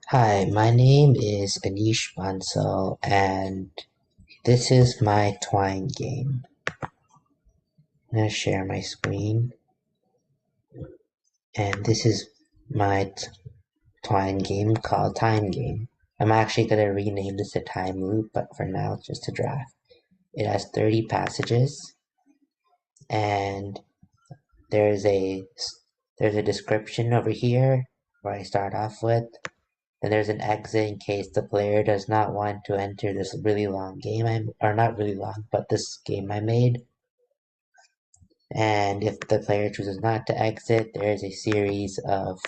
Hi, my name is Anish Bansal, and this is my Twine game. I'm going to share my screen, and this is my Twine game called Time Game. I'm actually going to rename this a Time Loop, but for now it's just a draft. It has 30 passages, and there's a there's a description over here where I start off with. And there's an exit in case the player does not want to enter this really long game or not really long, but this game I made. And if the player chooses not to exit, there is a series of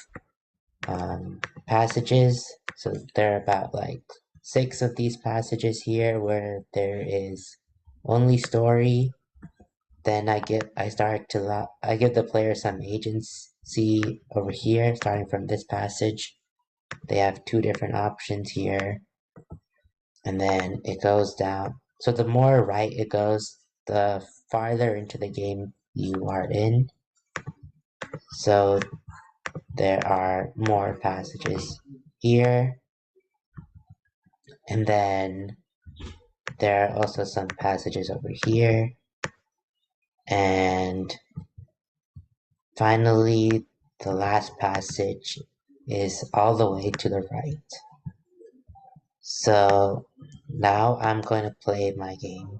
passages. So there are about like 6 of these passages here where there is only story. Then I give the player some agency over here, starting from this passage. They have 2 different options here. And then it goes down. So the more right it goes, the farther into the game you are in. So there are more passages here. And then there are also some passages over here. And finally, the last passage is all the way to the right. So now I'm going to play my game.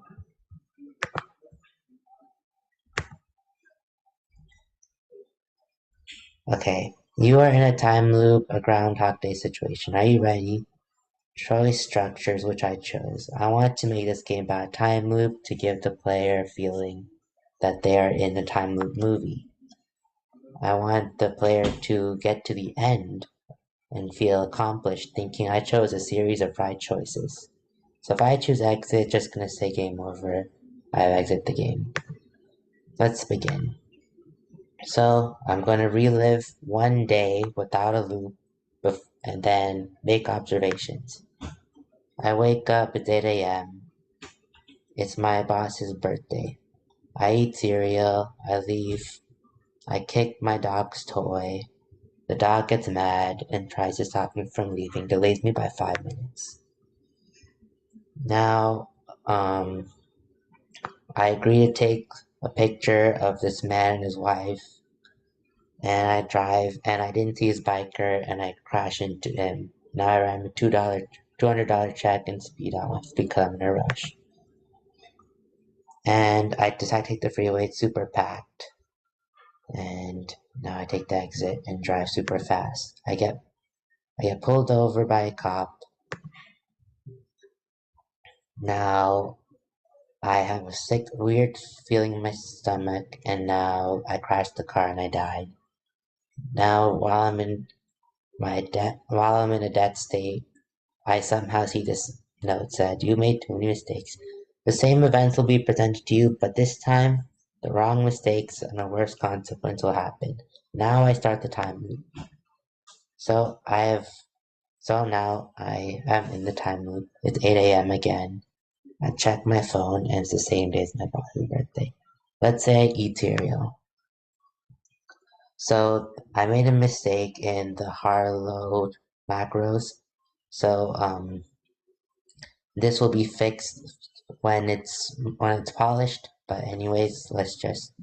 Okay, you are in a time loop, a Groundhog Day situation. Are you ready? Choice structures, which I chose. I want to make this game about a time loop to give the player a feeling that they are in a time loop movie. I want the player to get to the end and feel accomplished, thinking I chose a series of right choices. So if I choose exit, it's just gonna say game over. I exit the game. Let's begin. So I'm gonna relive one day without a loop and then make observations. I wake up at 8 a.m. It's my boss's birthday. I eat cereal, I leave, I kick my dog's toy. The dog gets mad and tries to stop me from leaving, delays me by 5 minutes. Now, I agree to take a picture of this man and his wife, and I drive, and I didn't see his biker, and I crash into him. Now I write him a $200 check and speed off because I'm in a rush. And I decide to take the freeway, it's super packed. And now I take the exit and drive super fast. I get pulled over by a cop. Now I have a sick, weird feeling in my stomach, and now I crashed the car and I died. Now while I'm in a dead state, I somehow see this note said, "You made too many mistakes. The same events will be presented to you, but this time the wrong mistakes and a worse consequence will happen." Now I start the time loop. So now I am in the time loop. It's 8 a.m. again. I check my phone and it's the same day as my boss's birthday. Let's say I eat cereal. So I made a mistake in the Harlow macros. So this will be fixed when it's polished. But anyways, let's just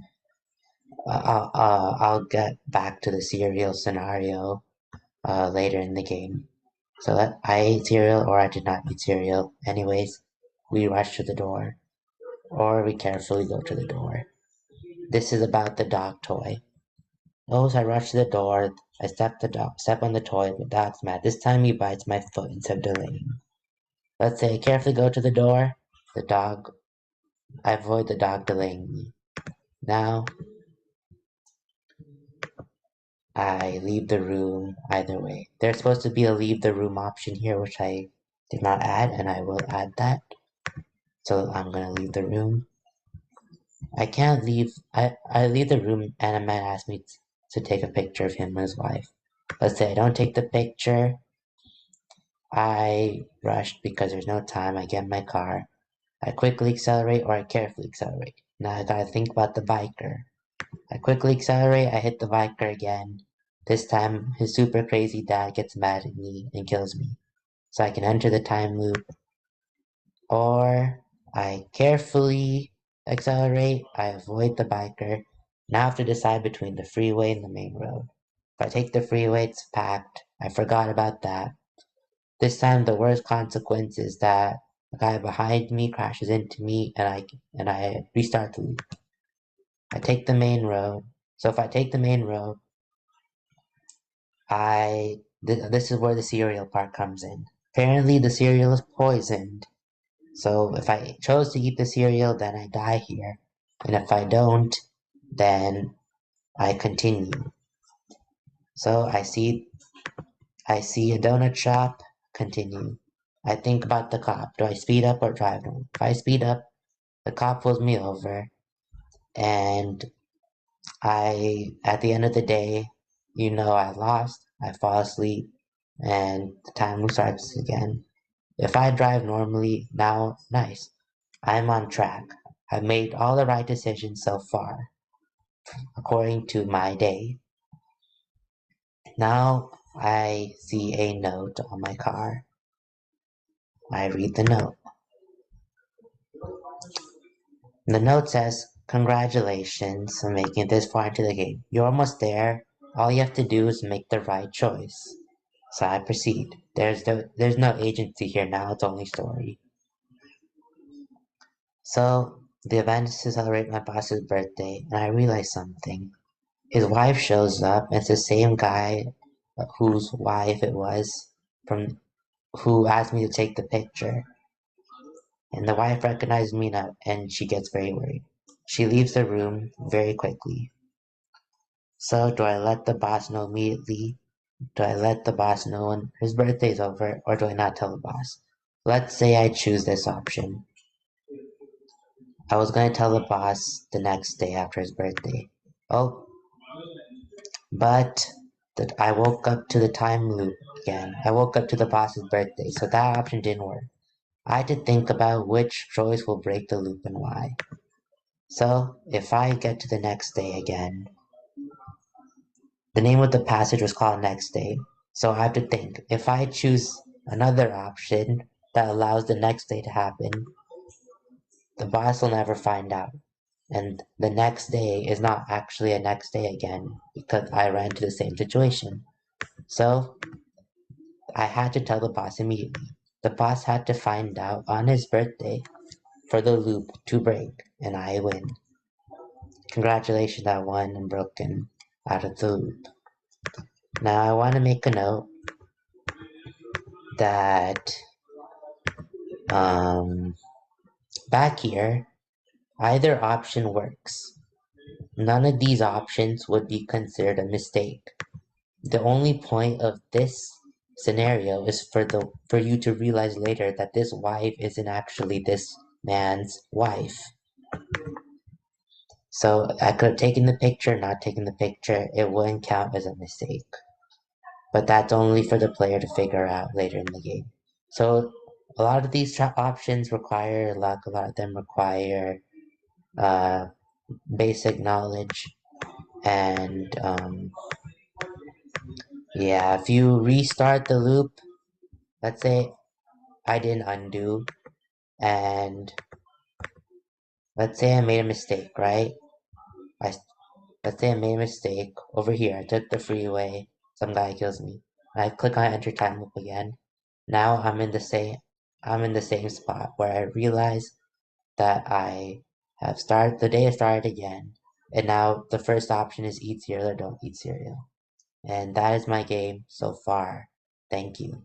I'll get back to the cereal scenario later in the game. So that I ate cereal or I did not eat cereal. Anyways, we rush to the door, or we carefully go to the door. This is about the dog toy. Oh, so I rush to the door. I step on the toy. The dog's mad. This time he bites my foot instead of delaying. Let's say I carefully go to the door. The dog. I avoid the dog delaying me. Now I leave the room either way. There's supposed to be a leave the room option here, which I did not add, and I will add that. So I'm gonna leave the room. I can't leave. I leave the room, and a man asks me to take a picture of him and his wife. Let's say I don't take the picture. I rushed because there's no time. I get in my car. I quickly accelerate or I carefully accelerate. Now I gotta think about the biker. I quickly accelerate. I hit the biker again. This time, his super crazy dad gets mad at me and kills me. So I can enter the time loop, or I carefully accelerate, I avoid the biker. Now I have to decide between the freeway and the main road. If I take the freeway, it's packed. I forgot about that. This time, the worst consequence is that the guy behind me crashes into me, and I restart the loop. I take the main road. So if I take the main road, this is where the cereal part comes in. Apparently, the cereal is poisoned. So if I chose to eat the cereal, then I die here. And if I don't, then I continue. So I see a donut shop, continue. I think about the cop. Do I speed up or drive home? If I speed up, the cop pulls me over, and at the end of the day, I lost. I fall asleep, and the time starts again. If I drive normally, now, nice. I'm on track. I've made all the right decisions so far, according to my day. Now I see a note on my car. I read the note. The note says, "Congratulations on making it this far into the game. You're almost there. All you have to do is make the right choice." So I proceed. There's no agency here now, it's only story. So the event is to celebrate my boss's birthday, and I realize something. His wife shows up, and it's the same guy whose wife it was from who asked me to take the picture. And the wife recognizes me now, and she gets very worried. She leaves the room very quickly. So do I let the boss know immediately? Do I let the boss know when his birthday is over, or do I not tell the boss? Let's say I choose this option. I was going to tell the boss the next day after his birthday. Oh, but that I woke up to the time loop again. I woke up to the boss's birthday, so that option didn't work. I had to think about which choice will break the loop and why. So, if I get to the next day again, the name of the passage was called Next Day. So I have to think, if I choose another option that allows the next day to happen, the boss will never find out. And the next day is not actually a next day again because I ran into the same situation. So I had to tell the boss immediately. The boss had to find out on his birthday for the loop to break, and I win. Congratulations, I won and broken out of the loop. Now I want to make a note that back here, either option works. None of these options would be considered a mistake. The only point of this scenario is for you to realize later that this wife isn't actually this man's wife. So I could have taken the picture, not taken the picture, it wouldn't count as a mistake. But that's only for the player to figure out later in the game. So a lot of these options require luck, a lot of them require basic knowledge, and yeah, if you restart the loop, let's say I didn't undo, and let's say I made a mistake, right? I Let's say I made a mistake over here. I took the freeway. Some guy kills me. I click on enter time loop again. Now I'm in the same spot where I realize that the day has started again. And now the first option is eat cereal or don't eat cereal. And that is my game so far. Thank you.